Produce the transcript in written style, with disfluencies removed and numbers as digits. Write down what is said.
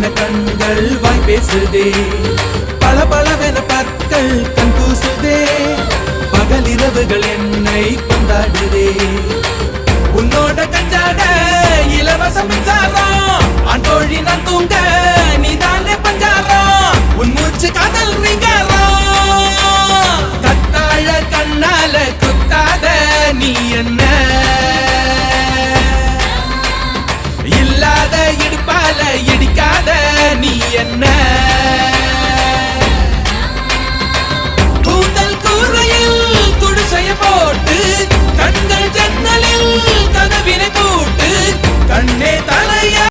என கண்கள் வாய் பேசுதே, பளபளவென பற்கள் கண் கூசுதே, பகலிரவுகள் என்னை கொண்டாடுதே. உன்னோட கஞ்சாட இலவச மின்சாரம், ஆண்டோழி நான் தூங்க நீதானே பஞ்சாரம், உன் மூச்சு காதல் நீங்காரம். கத்தாழ கண்ணால குத்தாத நீ என்ன, இல்லாத இடுப்பால இடிக்காத நீ என்ன. கூந்தல் கூரையில் குடிசைய போட்டு, கண்கள் ஜன்னலில் கதவினை பூட்டு, கண்ணே தலைய